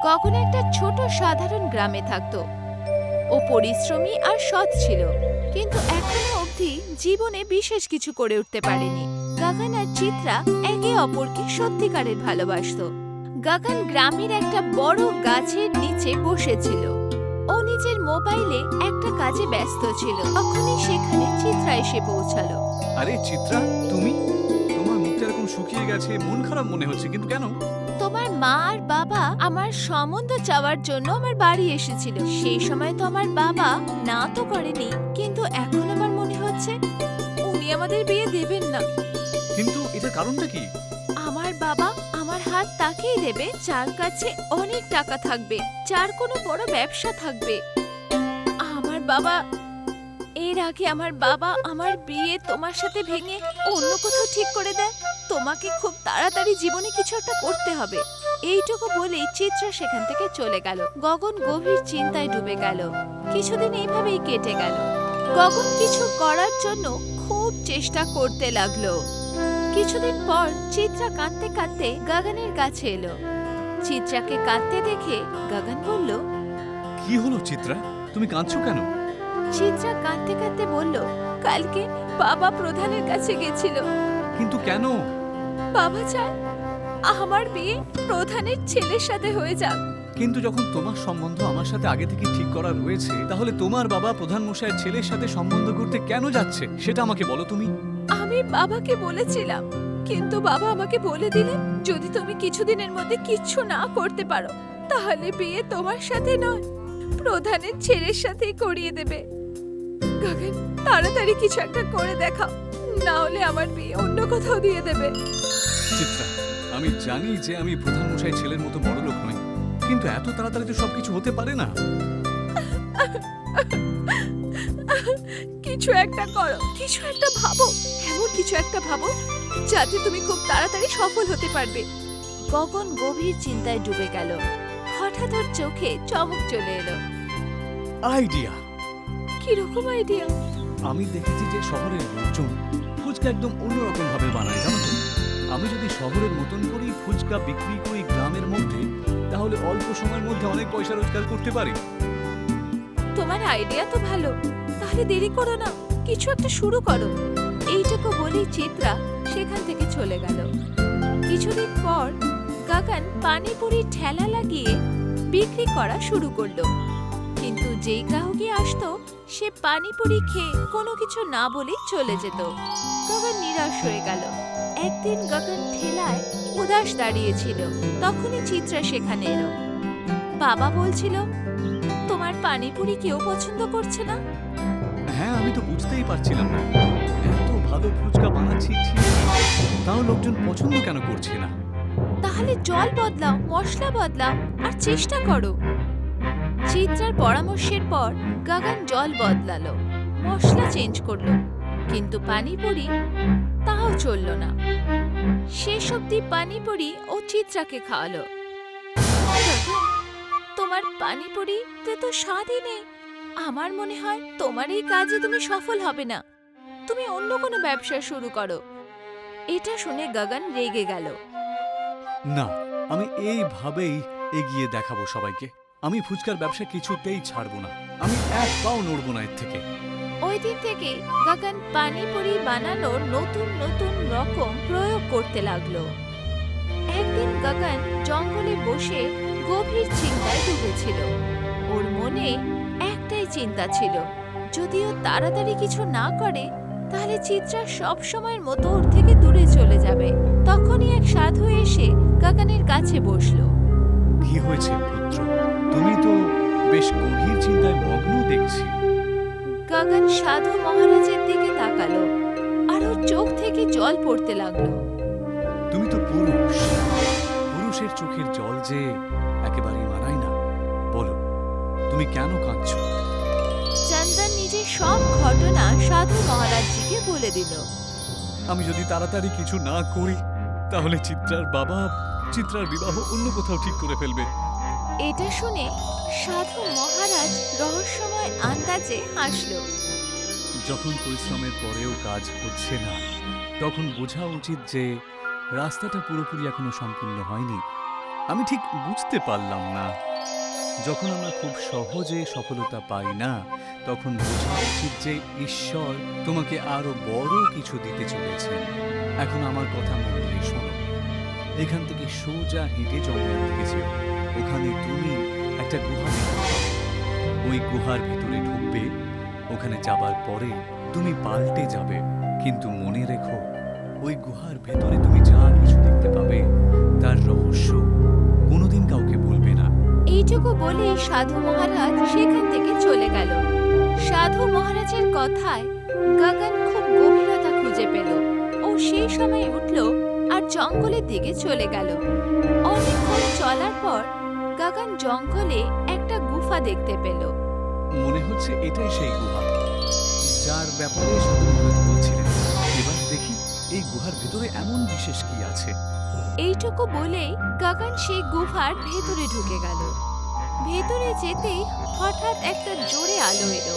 গগন একটা ছোট সাধারণ গ্রামে থাকতো। ও পরিশ্রমী আর সৎ ছিল, কিন্তু এখনো অবধি জীবনে বিশেষ কিছু করে উঠতে পারেনি। গগন আর চিত্রা একে অপরকে সত্যিকারের ভালোবাসতো। গগন গ্রামের একটা বড় গাছের নিচে বসেছিল। ও নিজের মোবাইলে একটা কাজে ব্যস্ত ছিল। তখনই সেখানে চিত্রা এসে পৌঁছালো। আরে চিত্রা, তুমি? তোমার মুখটা এরকম শুকিয়ে গেছে, মন খারাপ মনে হচ্ছে, কিন্তু কেন? তোমার মা আর বাবা আমার সম্বন্ধ চাওয়ার জন্য আমার বাড়ি এসেছিল। সেই সময় তো আমার বাবা না তো করেনি, কিন্তু এখন আমার মনে হচ্ছে উনি আমাদের বিয়ে দেবেন না। কিন্তু এটার কারণটা কি? আমার বাবা আমার হাত তাকেই দেবে যার কাছে অনেক টাকা থাকবে, যার কোনো বড় ব্যবসা থাকবে। আমার বাবা এর আগে আমার বাবা আমার বিয়ে তোমার সাথে ভেঙে অন্য কোথাও ঠিক করে দেয়। তোমাকে খুব তাড়াতাড়ি জীবনে কিছু একটা করতে হবে। এইটুকু বলেই চিত্রা সেখান থেকে চলে গেল। গগন গভীর চিন্তায় ডুবে গেল। কিছুদিন এইভাবেই কেটে গেল। গগন কিছু করার জন্য খুব চেষ্টা করতে লাগলো। কিছুদিন পর চিত্রা কাঁদতে কাঁদতে গগনের কাছে এলো। চিত্রাকে কাঁদতে দেখে গগন বলল, কি হলো চিত্রা, তুমি কাঁদছো কেন? চিত্রা কাঁদতে কাঁদতে বলল, কালকে বাবা প্রধানের কাছে গেছিল। কিন্তু কেন? বাবা চায় আমার বিয়ে প্রধানের ছেলের সাথে হয়ে যাক। কিন্তু যখন তোমার সম্বন্ধ আমার সাথে আগে থেকে ঠিক করা রয়েছে, তাহলে তোমার বাবা প্রধান মশাইয়ের ছেলের সাথে সম্বন্ধ করতে কেন যাচ্ছে সেটা আমাকে বলো তুমি। আমি বাবাকে বলেছিলাম, কিন্তু বাবা আমাকে বলে দিলেন যদি তুমি কিছুদিনের মধ্যে কিচ্ছু না করতে পারো তাহলে বিয়ে তোমার সাথে নয়, প্রধানের ছেলের সাথেই করিয়ে দেবে। গগন, তাড়াতাড়ি কিছু একটা করে দেখাও, না হলে আমার বিয়ে অন্য কোথাও দিয়ে দেবে। চিত্রা, আমি জানি যে আমি প্রধান মশাই ছেলের মতো বড় লোক নই, কিন্তু এত তাড়াতাড়ি তো সবকিছু হতে পারে না। কিছু একটা করো, কিছু একটা ভাবো, এমন কিছু একটা ভাবো যাতে তুমি খুব তাড়াতাড়ি সফল হতে পারবে। গগন গভীর চিন্তায় ডুবে গেল। হঠাৎ ওর চোখে চমক চলে এলো। আইডিয়া! কিরকম আইডিয়া? আমি দেখেছি যে শহরের লোকজন ফুচকা একদম অন্যরকম ভাবে বানায়, জানো তো? আমি যদি শহরের মতন করেই ফুচকা বিক্রি করি গ্রামের মধ্যে, তাহলে অল্প সময়ের মধ্যে অনেক পয়সা রোজগার করতে পারি। তোমার আইডিয়া তো ভালো, তাহলে দেরি করো না, কিছু একটা শুরু করো। এইটুকু বলেই চিত্রা সেখান থেকে চলে গেল। কিছুদিন পর গগন পানিপুরি ঠেলা লাগিয়ে বিক্রি করা শুরু করলো। কিন্তু যেই গ্রাহকই আসতো সে পানিপুরি খেয়ে কোনো কিছু না বলেই চলে যেত। গগন নিরাশ হয়ে গেল। একদিন গগন ঠেলায় উদাস দাঁড়িয়েছিল। তখনই চিত্রা সেখানে এলো। বাবা বলছিল, তোমার পানিপুরি কেউ পছন্দ করছে না। হ্যাঁ, আমি তো বুঝতেই পারছিলাম না, এত ভালো ফুচকা বানাচ্ছি ঠিক, তাও লোকজন পছন্দ কেন করছে না। তাহলে জল বদলাও, মশলা বদলাও আর চেষ্টা করো। চিত্রার পরামর্শের পর গগন জল বদলালো, মশলা চেঞ্জ করলো, কিন্তু পানিপুরি তাও চললো না। শেষ অবধি পানিপুরি ও চিত্রাকে খাওয়ালো। গগন, তোমার পানিপুরিতে তো স্বাদই নেই। আমার মনে হয় তোমার এই কাজে তুমি সফল হবে না। তুমি অন্য কোনো ব্যবসা শুরু করো। এটা শুনে গগন রেগে গেল। না, আমি এইভাবেই এগিয়ে দেখাবো সবাইকে। আমি ফুচকার ব্যবসা কিছুতেই ছাড়বো না, আমি এক পাও নড়বো না এর থেকে। ওই দিন থেকে গগন পানিপুরি বানানোর নতুন নতুন রকম প্রয়োগ করতে লাগলো। একদিন গগন জঙ্গলে বসে গভীর চিন্তায় ডুবেছিল। ওর মনে একটাই চিন্তা ছিল, যদিও তাড়াতাড়ি কিছু না করে তাহলে চিত্রা সব সময়ের মতো ওর থেকে দূরে চলে যাবে। তখনই এক সাধু এসে গগনের কাছে বসলো। কি হয়েছে পুত্র, তুমি তো বেশ গভীর চিন্তায় মগ্ন দেখছি। গগন সাধু মহারাজের দিকে তাকালো আর ওর চোখ থেকে জল পড়তে লাগলো। তুমি তো পুরুষ, পুরুষের চোখের জল যে একেবারেই মানায় না। বলো, তুমি কেন কাঁদছো? চন্দন নিজের সব ঘটনা সাধু মহারাজজিকে বলে দিল। আমি যদি তাড়াতাড়ি কিছু না করি তাহলে চিত্রার বাবা চিত্রার বিবাহ অন্য কোথাও ঠিক করে ফেলবে। এটা শুনে সাধু মহারাজ রহস্যময় আন্দাজে হাসল। যখন পরিশ্রমের পরেও কাজ হচ্ছে না, তখন বোঝা উচিত যে রাস্তাটা পুরোপুরি এখনো সম্পূর্ণ হয়নি। আমি ঠিক বুঝতে পারলাম না। যখন আমরা খুব সহজে সফলতা পাই না, তখন বোঝা উচিত যে ঈশ্বর তোমাকে আরো বড় কিছু দিতে চলেছেন। এখন আমার কথা মন দিয়ে শোনো। এখান থেকে সোজা হেঁটে জঙ্গলের দিকে যেও। ওখানে তুমি একটা গুহা দেখতে পাবে। ওই গুহার ভিতরে ঢুকবে। ওখানে যাবার পরে তুমি পাল্টে যাবে, কিন্তু মনে রেখো ওই গুহার ভেতরে তুমি যা কিছু দেখতে পাবে তার রহস্য কোনোদিন কাউকে বলবে না। এইটুকু বলেই সাধু মহারাজ সেখান থেকে চলে গেল। সাধু মহারাজের কথায় গগন খুব গভীরতা খুঁজে পেল। ও সেই সময় উঠল আর জঙ্গলের দিকে চলে গেল। অনেকক্ষণ চলার পর গগন জঙ্গলে একটা গুফা দেখতে পেল। মনে হচ্ছে এটাই সেই গুহা যার ব্যাপারে সাধু মহারাজ বলছিলেন। এবার দেখি এই গুহার ভেতরে এমন বিশেষ কি আছে। এইটুকু বলেই গগন সেই গুহার ভেতরে ঢুকে গেল। ভেতরে যেতেই হঠাৎ একটা জোরে আলো এলো।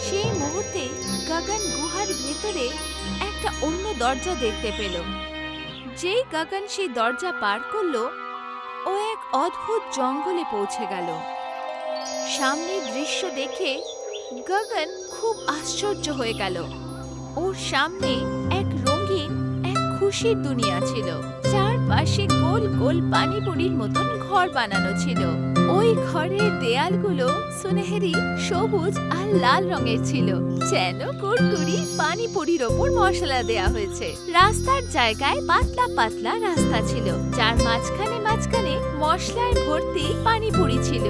সেই মুহূর্তে গগন গুহার ভেতরে একটা অন্য দরজা দেখতে পেল। যেই গগন সেই দরজা পার করলো, ও এক অদ্ভুত জঙ্গলে পৌঁছে গেল। সামনের দৃশ্য দেখে গগন খুব আশ্চর্য হয়ে গেল। ওর সামনে এক রঙিন, এক খুশির দুনিয়া ছিল। চারপাশে গোল গোল পানিপুরির মতন ঘর বানানো ছিল। ওই ঘরের দেয়ালগুলো সুনেহেরি, সবুজ আর লাল রঙের ছিল, যেন কুরকুরি পানিপুরির ওপর মশলা দেয়া হয়েছে। রাস্তার জায়গায় পাতলা পাতলা রাস্তা ছিল, যার মাঝখানে মাঝখানে মশলায় ভর্তি পানিপুরি ছিল।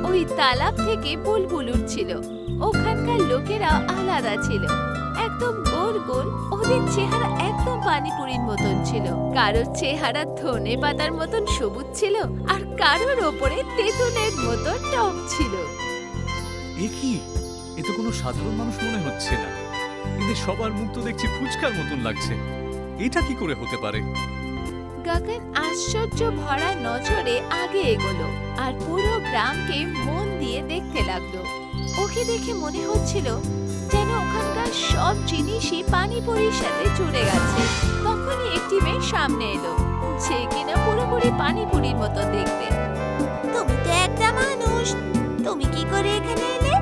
ওই তালাব থেকে বুলবুল উঠছিল। ওখানকার লোকেরা আলাদা ছিল, একদম গোল গোল। ওদের চেহারা একদম পানিপুরির মতন ছিল। কারোর চেহারা ধনে পাতার মতন সবুজ ছিল, আর কারোর ওপরে তেঁতুলের মতন টক ছিল। এ কি? এ তো কোনো সাধারণ মানুষ মনে হচ্ছে না। এদের সবার মুখ তো দেখছি ফুচকার মতন লাগছে। এটা কি করে হতে পারে? গগন আশ্চর্য ভরা নজরে আগে এগোলো আর পুরো গ্রামকে মন দিয়ে দেখতে লাগলো। ওকে দেখে মনে হচ্ছিল যেন ওখানকার সব জিনিসই পানিপুরির সাথে জুড়ে গেছে। তখনই একটি মেয়ে সামনে এলো, যে কিনা পুরোপুরি পানিপুরির মতো দেখতে। তুমি তো একটা মানুষ, তুমি কি করে এখানে এলে?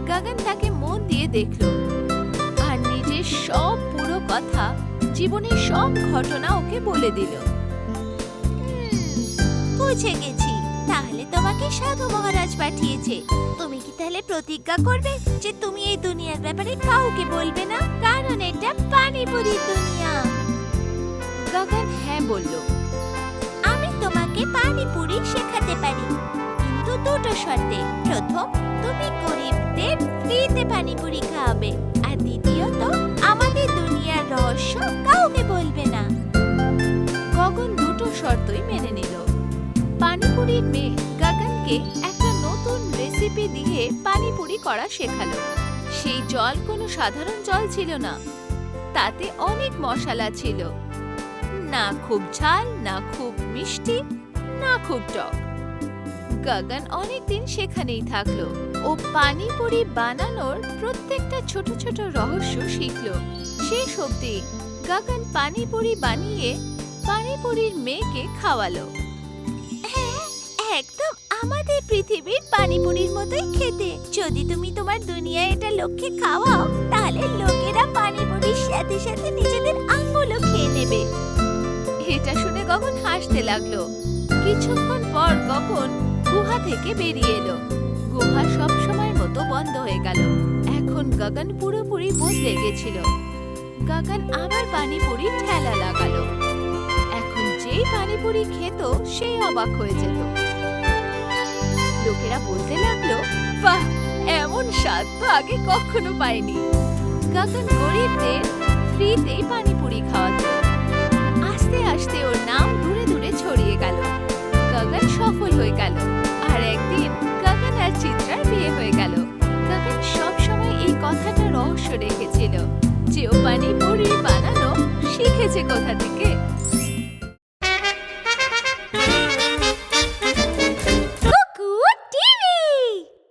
গগন তাকে মন দিয়ে দেখলো আর নিজের সব পুরো কথা, জীবনের সব ঘটনা ওকে বলে দিল। বুঝে গেছি, তাহলে তোমাকে সাধু মহারাজ পাঠিয়েছে। তুমি কি তাহলে প্রতিজ্ঞা করবে যে তুমি এই দুনিয়ার ব্যাপারে কাউকে বলবে না, কারণ এটা পানিপুরির দুনিয়া? গগন হ্যাঁ বলল। আমি তোমাকে পানিপুরি শেখাতে পারি, কিন্তু দুটো শর্তে। প্রথম, তুমি গরিবদের ফ্রিতে পানিপুরি খাওয়াবে, আর দ্বিতীয়ত আমাদের দুনিয়ার রহস্য কাউকে বলবে না। গগন দুটো শর্তই মেনে নিল। পানিপুরির মেয়ে গগনকে একটা নতুন রেসিপি দিয়ে পানিপুরি করা শেখালো। সেই জল কোনো সাধারণ জল ছিল না, তাতে অনেক মশলা ছিল। না খুব ঝাল, না খুব মিষ্টি, না খুব টক। গগন অনেকদিন সেখানেই থাকলো। ও পানিপুরি বানানোর প্রত্যেকটা ছোট ছোট রহস্য শিখলো। শেষ অবধি গগন পানিপুরি বানিয়ে পানিপুরির মেয়েকে খাওয়ালো। একদম আমাদের পৃথিবীর পানিপুরির মতোই খেতে। যদি তুমি তোমার দুনিয়ায় এটা লোককে খাওয়াও, তাহলে লোকেরা পানিপুরির সাথে সাথে নিজেদের আঙ্গুলও খেয়ে নেবে। এটা শুনে গগন হাসতে লাগলো। কিছুক্ষণ পর গগন গুহা থেকে বেরিয়ে এলো। গুহা সব সময়ের মতো বন্ধ হয়ে গেল। এখন গগন পুরোপুরি বদলে গেছিল। গগন আবার পানিপুরির ঠেলা লাগালো। এখন যেই পানিপুরি খেত সেই অবাক হয়ে যেত। লোকেরা বলতে লাগলো, বাহ, এমন স্বাদ তো আগে কখনো পাইনি। গগন গরিবদের ফ্রিতেই পানিপুরি খাওয়াতো। আস্তে আস্তে ওর নাম দূরে দূরে ছড়িয়ে গেল। গগন সফল হয়ে গেল। আর একদিন গগন আর চিত্রার বিয়ে হয়ে গেল। গগন সব সময় এই কথাটা রহস্য রেখেছিল যে ও পানিপুরি বানানো শিখেছে কোথা থেকে।